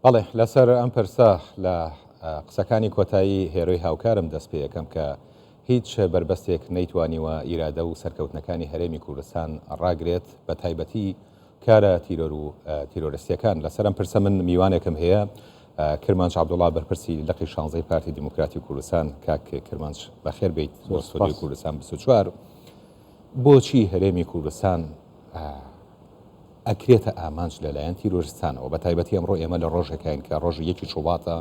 بەڵێ لەسەر ئەم پرسە لە قسەکانی کۆتایی هێرۆی هاوکارم دەست پێ یەکەم کە هیچ بربەستێک نەیتوانیوە ئیرادە و سەرکەوتنەکانی هەرێمی کوردستان ڕاگرێت بە تایبەتی کارە تیرۆر و تیرۆریستیەکان. لەسەر ئەم پرسە من میوانێکم هەیە کرمانج عەبدوڵڵا بەرپرسی لقی 16 پارتی دیموکراتی کوردستان. کاک کرمانج بەخێر بیت بۆ سۆدی کوردستان 24. بۆچی هەرێمی کوردستان ئەکرێتە ئامانج لەلایەن تیرۆریستانەوە بە تایبەتی ئەمڕۆ ئێمە لە ڕۆژێکین کە ڕۆژی 1 شوباتە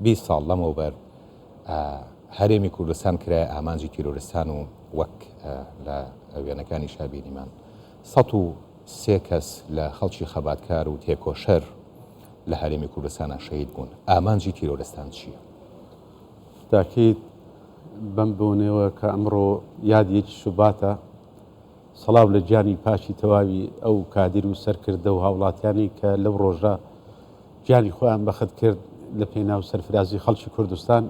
20 ساڵ لەمەوبەر هەرێمی کوردستان کرای ئامانجی تیرۆریستان و وەک لە وێنەکانی شابینیمان 103 کەس لە خەڵکی خەباتکار و تێکۆشەر لە هەرێمی کوردستانە شەهید بوون. ئامانجی تیرۆریستان چییە؟ تاکید بەم بوونەوە کە ئەمڕۆ یادیەکی شوباتە سەڵاو لە گیانی پاشی تەواوی ئەو کادر و سەرکردە و هاوڵاتیانی کە لەو ڕۆژە گیانی خۆیان بەخت کرد لە پێناو سەرفرازی خەڵکی کوردستان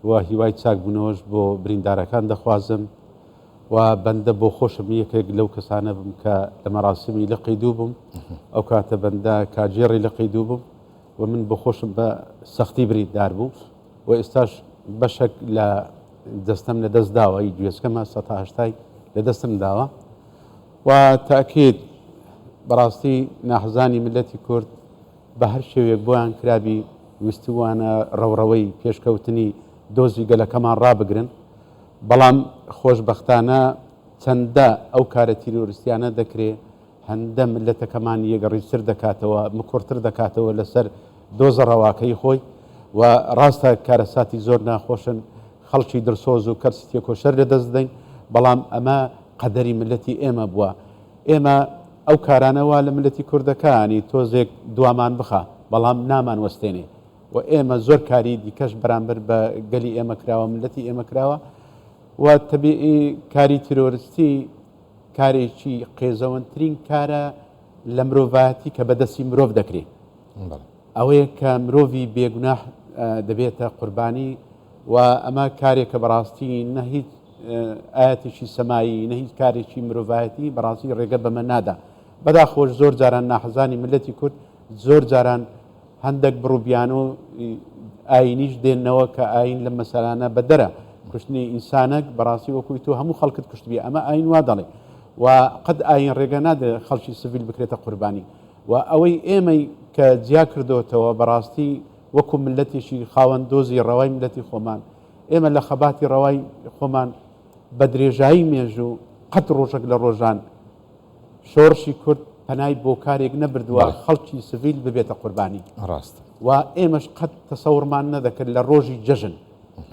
و هیوای چاک بوونەوەش بۆ بریندارەکان دەخوازم و بەندە بۆ خۆشم یەکێک لەو کەسانە بم کە لە مەراسمی لقی دوو بووم. ئەو کاتە بەندە کاجێڕی لقی دوو بووم و من بۆ خۆشم بە سەختی بریندار بوو و ئێستاش بەشێک لە دەستم لە دەست داوە هی گوێزکەمە 180 لە دەستم داوە و تاکید بەڕاستی ناحزانی ملەتی کورد بە هەر شێوێک بۆیان کرابی ویستوانە ڕەوڕەوەی پێشکەوتنی دۆزی گەلەکەمان ڕابگرن، بەڵام خۆشبەختانە چەندە ئەو کارە تیرۆریستیانە دەکرێت هەندە ملەتەکەمان یەگەڕیتر دەکاتەوە مکۆرتر دەکاتەوە لەسەر دۆزە ڕەواکەی خۆی و ڕاستە کارەساتی زۆر ناخۆشن، خەڵکی دڵسۆز و کەرسی تێکۆشەر لەدەست دەین، بەڵام ئەمە قەدەری ملەتی ئێمە بووە. ئێمە ئەو کارانەوە لە ملەتی کوردەکانی تۆزێک دوامان بخە بەڵام نامان وەستێنێ و ئێمە زۆر کاری دیکەش بەرامبەر بە گەلی ئێمە کراوە ملەتی ئێمە کراوە و تەبیعی کاری تیرۆریستی کارێکی قێزەوەندترین کارە لە مرۆڤایەتی کە بەدەستی مرۆڤ دەکرێت. ئەوەیە کە مرۆڤی بێگوناح دەبێتە قوربانی و ئەمە کارێکە بەڕاستی نە هیچ ئاەتێکی سەمایی نە هیچ کارێکی مرۆڤایەتی بەڕاستی ڕێگە بەمە نادا. بەداخۆش زۆر جاران ناحزانی ملەتی کورد زۆر جاران هەندێک بڕووبیان و ئاینیش دێنەوە کە ئاین لە مەسەلانە بەدەرە کوشتنی ئینسانێک بەڕاستی وەکوی تۆ هەموو خەڵکت کوشتبی ئەمە ئاین وا دەڵێ و قەت ئاین ڕێگە نادێت خەڵکی سڤیل بکرێتە قوربانی و ئەوەی ئێمەی کە جیا کردوتەوە بەڕاستی وەکو ملەتێکی خاوەن دۆزی ڕەوای ملەتی خۆمان ئێمە لە خەباتی ڕەوای خۆمان بە درێژایی مێژوو قەت ڕۆژێک لە ڕۆژان شۆڕشی کورد پەنای بۆ کارێک نەبردووە خەڵکی سڤیل ببێتە قوربانی. ڕاست و ئێمەش قەت تەسەورمان نەدەکرد لە ڕۆژی جەژن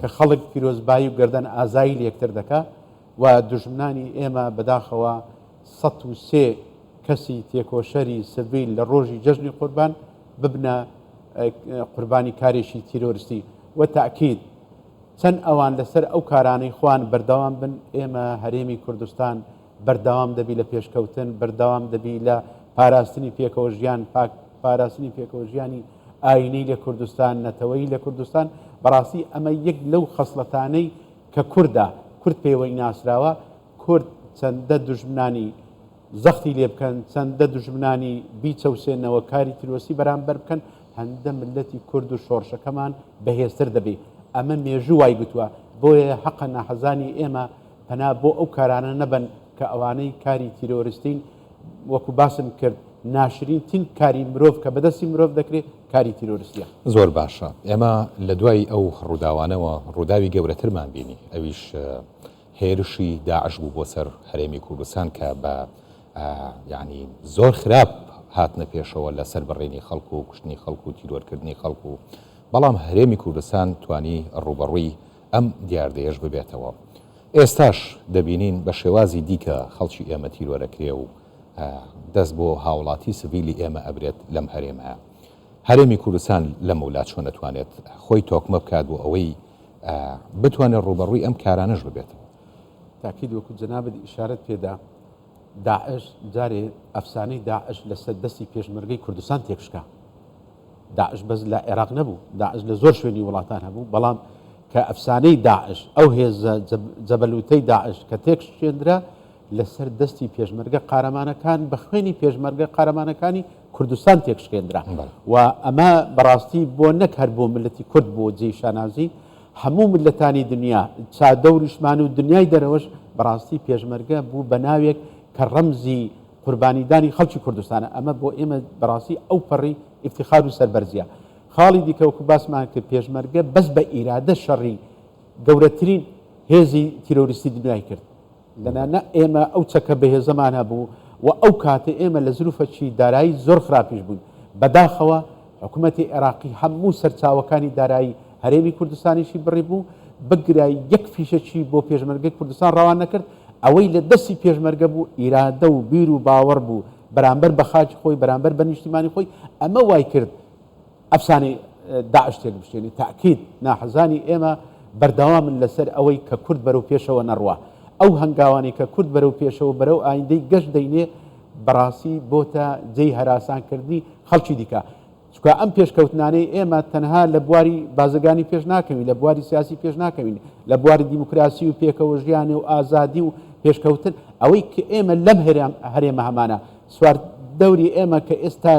کە خەڵک پیرۆزبایی و گەردەن ئازایی لە یەکتر دەکا و دوژمنانی ئێمە بەداخەوە 103 کەسی تێکۆشەری سڤیل لە ڕۆژی جەژنی قوربان ببنە قوربانی کارێکی تیرۆریستی و تاکید چەند ئەوان لەسەر ئەو کارانەی خوان بەردەوام بن ئێمە هەرێمی کوردستان بەردەوام دەبی لە پێشکەوتن بەردەوام دەبی لە پاراستنی پێکەوە ژیان پاراستنی پێکەوە ژیانی ئاینەی لە کوردستان نەتەوەی لە کوردستان. بەڕاستی ئەمە یەک لەو خەسڵەتانەی کە کووردا کورد پێوەی ناسراوە کورد چەندە دوژمنانی زەختی لێ بکەن چەندە دوژمنانی بیچەوسێنەوە کاری تیرۆسی بەرامبەر بکەن هەندە ملەتی کورد و شۆڕشەکەمان بەهێزتر دەبێت. ئەمە مێژوو وای گوتووە بۆیە حەقە ناحەزانی ئێمە پەنا بۆ ئەو کارانە نەبن کە ئەوانەی کاری تیرۆریستین وەکو باسم کرد ناشرینترین کاری مرۆڤ کە بەدەستی مرۆڤ دەکرێت کاری تیرۆریستیە. زۆر باشە. ئێمە لە دوای ئەو ڕووداوانەوە ڕووداوی گەورەترمان بینی ئەویش هێرشی داعش بوو بۆ سەر هەرێمی کوردستان کە بە یعنی زۆر خراپ هاتنە پێشەوە لە سەر بەڕێنی خەڵکو و کوشتنی خەڵکو و تیرۆرکردنی خەڵکو، بەڵام هەرێمی کوردستان توانی ڕوبەڕووی ئەم دیاردەیەش ببێتەوە. ئێستاش دەبینین بە شێوازی دیکە خەڵکی ئێمە تیرۆرەکرێ و دەست بۆ هاوڵاتی سڤیلی ئێمە ئەبرێت لەم هەرێمە. هەرێمی کوردستان لە مەولات چۆن نەتوانێت خۆی تۆکمە بکات و ئەوەی بتوانێت ڕوبەڕووی ئەم کارانەش ببێتەوە. تاکید وەکو جەنابەت ئیشارەت پێدا داعش جارێ ئەفسانەی داعش لەسەر دەستی پێشمەرگەی کوردستان تێکشکا. داعش بەس لە عێراق نەبوو، داعش لە زۆر شوێنی وڵاتان هەبوو، بەڵام کە ئەفسانەی داعش ئەو هێزە جەبەلوتەی داعش کە تێکشێنرا لەسەر دەستی پێشمەرگە قارەمانەکان بە خوێنی پێشمەرگە قارەمانەکانی کوردستان تێکشکێنرا و ئەمە بەڕاستی بۆ نەک هەر بۆ ملەتی کورد بۆ جێی شانازی هەموو ملەتانی دنیا چادەوریشمان و دنیای دەرەوەش بەڕاستی پێشمەرگە بوو بە ناوێک کە ڕەمزی قوربانیدانی خەڵکی کوردستانە ئەمە بۆ ئێمە بەڕاستی ئەو پەڕی ئیفتیخار و سەربەرزیە خاڵی دیکەوەکو باسمان کرد پێشمەرگە بەس بە ئیرادە شەڕی گەورەترین هێزی تیرۆریستی دنیای کرد لەنانە ئێمە ئەو چەکە بەهێزەمان هەبوو و ئەو کاتە ئێمە لە زروفەچی دارایی زۆر خراپیش بوون بەداخەوە حکوومەتی عێراقی هەموو سەرچاوەکانی دارایی هەرێمی کوردستانیشی بڕی بوو بگرای یەک فیشەکی بۆ پێشمەرگەی کوردستان ڕەوان نەکرد ئەوەی لە دەستی پێشمەرگە بوو ئیرادە و بیر و باوەڕ بوو بەرامبەر بە خاکی خۆی بەرامبەر بە نیشتیمانی خۆی ئەمە وای کرد ئەفسانەی داعش تێک بشێنی تاکید ناحەزانی ئێمە بەردەوامن لەسەر ئەوەی کە کورد بەرەو پێشەوە نەڕوا ئەو هەنگاوانی کە کورد بەرەو پێشەوە بەرەو ئایندەی گەشت دەینێ بەڕاستی بۆتە جێی هەراسانکردنی خەڵکی دیکە چکە ئەم پێشکەوتنانەی ئێمە تەنها لە بواری بازرگانی پێش ناکەوین لە بواری سیاسی پێش ناکەوین لە بواری دیموکراسی و پێکەوە ژیانی و ئازادی و پێشکەوتن ئەوەی کە ئێمە لەم هەرێمە هەمانە سوار دەوری ئێمە کە ئێستا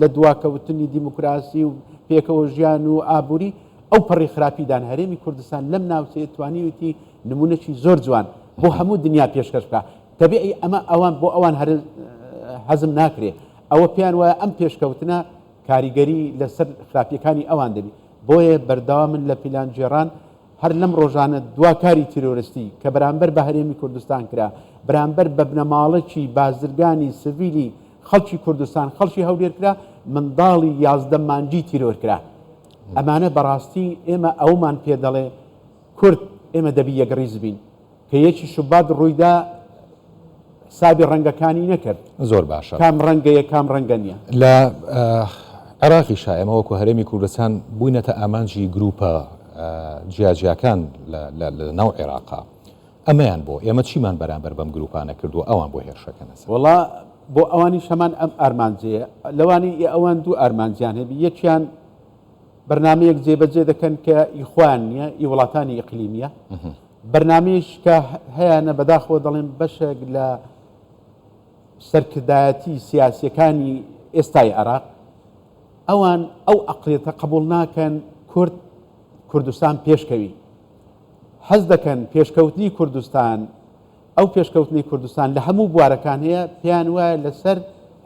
لە دواکەوتنی دیموکراسی و پێکەوە ژیان و ئابووری ئەو پەڕی خراپیدان هەرێمی کوردستان لەم ناوچەیە توانیوتی نمونەی زۆر جوان بۆ هەموو دنیا پێشکەش بکە تەبیعی ئەمە ئەوان بۆ ئەوان هەزم ناکرێ ئەوە پێیان وایە ئەم پێشکەوتنە کاریگەری لەسەر خراپیەکانی ئەوان دەبی بۆیە بەردەوامن لە پیلانجێڕان هەر لەم ڕۆژانە دواکاری تیرۆریستی کە بەرامبەر بە هەرێمی کوردستان کرا بەرامبەر بە بنەماڵەکی بازرگانی سڤیلی خەڵکی کوردستان خەڵکی هەولێر کرا منداڵی 11 مانجی تیرۆر کرا ئەمانە بەڕاستی ئێمە ئەومان پێ دەڵێ کورد ئێمە دەبی یەکڕیز بین کە یەکی شوبات ڕوویدا حسابی ڕەنگەکانی نەکرد زۆر باشە کام ڕەنگەیە کام ڕەنگە نییە لە عێراقی ئێمە وەکو هەرێمی کوردستان بووینەتە ئامانجی گروپە جیاجیاکان لە ناو عێراقا ئەمەیان بۆ ئێمە چیمان بەرامبەر بەم گروپانە کردووە ئەوان بۆ هێرشەکە نەسەر وڵا بۆ ئەوانی شەمان ئەم ئارمانجەیە لەوانی ئەوان دوو ئارمانجیان هەبی یەکیان بەرنمەیەک جێبەجێ دەکەن کە ئیخوان نییە ئی وڵاتانی ئیقلیمیە بەرنمەیەش کە هەیەە بەداخەوە دەڵێن بەشێک لە سەرکردایەتی سیاسیەکانی ئێستای عێراق ئەوان ئەو ئەقلێتە قبول ناکەن کوردستان پێشکەوی حەز دەکەن پێشکەوتنی کوردستان ئەو پێشکەوتنی کوردستان لە هەموو بوارەکان هەیە پێیان وایە لەسەر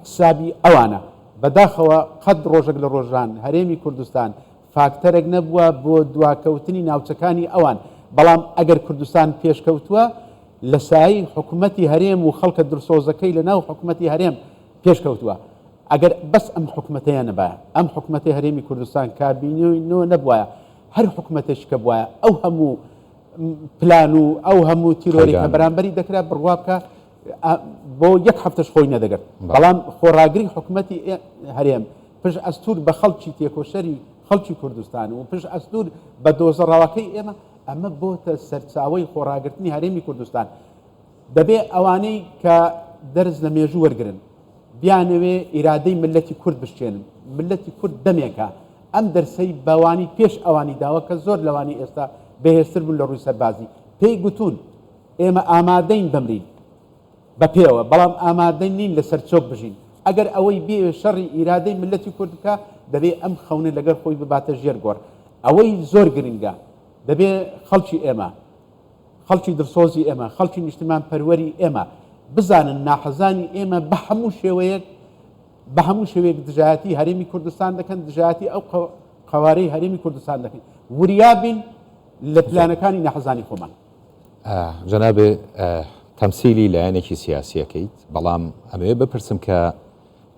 حسابی ئەوانە بەداخەوە قەت ڕۆژێک لە ڕۆژان هەرێمی کوردستان فاکتەرێک نەبووە بۆ دواکەوتنی ناوچەکانی ئەوان بەڵام ئەگەر کوردستان پێشکەوتووە لە سایی حکوومەتی هەرێم و خەڵکە درسۆزەکەی لە ناو حکوومەتی هەرێم پێشکەوتووە ئەگەر بەس ئەم حکوومەتەیە نەبایە ئەم حکوومەتی هەرێمی کوردستان کابینەوە نەبووە هەر حکوومەتێک کە بواە ئەو هەموو پلان و ئەو هەموو تیرۆری کە بەرامبەری دەکرا بڕوا بکە بۆ یەک هەفتەش خۆی نەدەگرت بەڵام خۆڕاگری حکوومەتی هەرێم پشت ئەستور بە خەڵکی تێکۆشەری خەڵکی کوردستان و پشت ئەستور بە دۆزەڕاوەکەی ئێمە ئەمە بۆتە سەرچاوەی خۆڕاگرتنی هەرێمی کوردستان دەبێ ئەوانەی کە دەرز لە مێژوو وەرگن بیانەوێ ئیرادەی ملەتی کورد بشتێنن ملەتی کورد دەمێکە ئەم دەرسەی بەوانی پێش ئەوانی داوە کە زۆر لەوانی ئێستا بەهێزتر بوون لە ڕووی سەربازی پێی گوتون ئێمە ئامادەین بمرین بە پێوە بەڵام ئامادەی نین لەسەر چۆک بژین ئەگەر ئەوەی بێ شەڕی ئیرادەی ملەتی کوردکە دەبێ ئەم خەونە لەگەر خۆی بباتە ژێر گۆڕ ئەوەی زۆر گرنگە دەبێ خەڵکی ئێمە خەڵکی دڵسۆزی ئێمە خەڵکی نیشتمان پەروەری ئێمە بزانن ناحەزانی ئێمە بە هەموو شێوەیەک دژایەتی هەرێمی کوردستان دەکەن دژایەتی ئەو قەوارەی هەرێمی کوردستان دەکەن وریابین لە پلانەکانی ناحەزانی خۆمان جەنابێ تەمسیلی لایەنێکی سیاسیەکەیت بەڵام ئەمەوێ بپرسم کە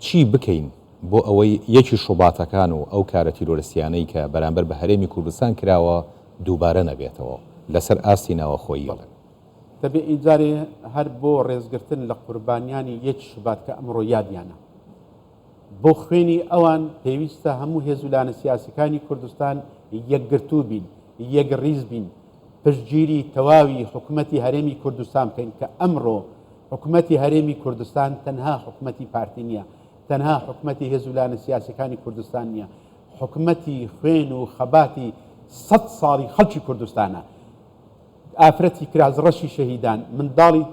چی بکەین بۆ ئەوەی یەکی شوباتەکان و ئەو کارە تیرۆریستیانەی کە بەرامبەر بە هەرێمی کوردستان کراوە دووبارە نەبێتەوە لەسەر ئاستی ناوە خۆی بڵێن دەبێ ئیجارێ هەر بۆ ڕێزگرتن لە قوربانیانی یەک شوبات کە ئەمڕۆ یادیانە بۆ خوێنی ئەوان پێویستە هەموو هێزولانە سیاسەکانی کوردستان یەکگرتوو بین یەکڕیز بین پشتگیری تەواوی حکوومەتی هەرێمی کوردستان بکەین کە ئەمڕۆ حکوومەتی هەرێمی کوردستان تەنها حکوومەتی پارتی نییە تەنها حکوومەتی هێزولانە سیاسەکانی کوردستان نییە حکوومەتی خوێن و خەباتی 100 ساڵی خەڵکی کوردستانە ئافرەتی کرازڕەشی شەهیدان منداڵی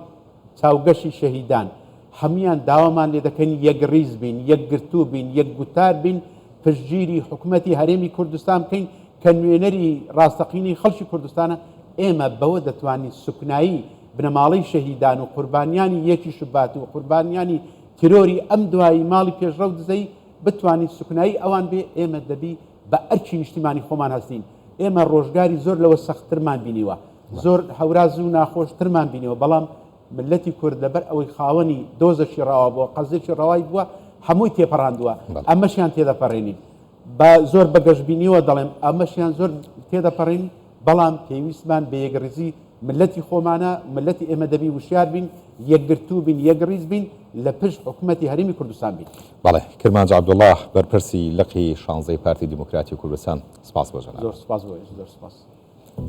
چاوگەشی شەهیدان هەمویان داوامان لێ دەکەن یەک ڕیز بین، یەک گرتوو بین، یەک گوتار بین، پشتگیری حکوومەتی هەرێمی کوردستان بکەین کە نوێنەری ڕاستەقینی خەڵکی کوردستانە. ئێمە بەوە دەتوانین سوکنایی بنەماڵەی شەهیدان و قوربانیانی یەکی شوبات و قوربانیانی تیرۆری ئەم دوایی ماڵی پێشڕە و دزەی بتوانین سوکنایی ئەوان بێ. ئێمە دەبی بە ئەرکی نیشتیمانی خۆمان هەستین. ئێمە ڕۆژگاری زۆر لەوە سەختترمان بینیوە، زۆر هەوراز و ناخۆشترمان بینیوە، بەڵام ملەتی کورد لەبەر ئەوەی خاوەنی دۆزەشی ڕاوا بووە، قەزێکی ڕەوای بووە، هەمووی تێپەڕاندووە. ئەمەشیان تێدەپەڕێنین بە زۆر بەگەشتبینیەوە دەڵێم ئەمەشیان زۆر تێدەپەڕین، بەڵام پێویستمان بە یەکڕیزی ملەتی خۆمانە، ملەتی ئێمە دەبی وشیار بین، یەکگرتوو بین، یەکڕیز بین، لە پشت حکوومەتی هەرێمی کوردستان بین. بەڵێ کرمانجی عەبدوڵڵاه بەرپرسی لقی 16 پارتی دیموکراتی کوردستان، سپاس بۆ جەناب. زۆر سپاس بۆ، زۆر سپاس.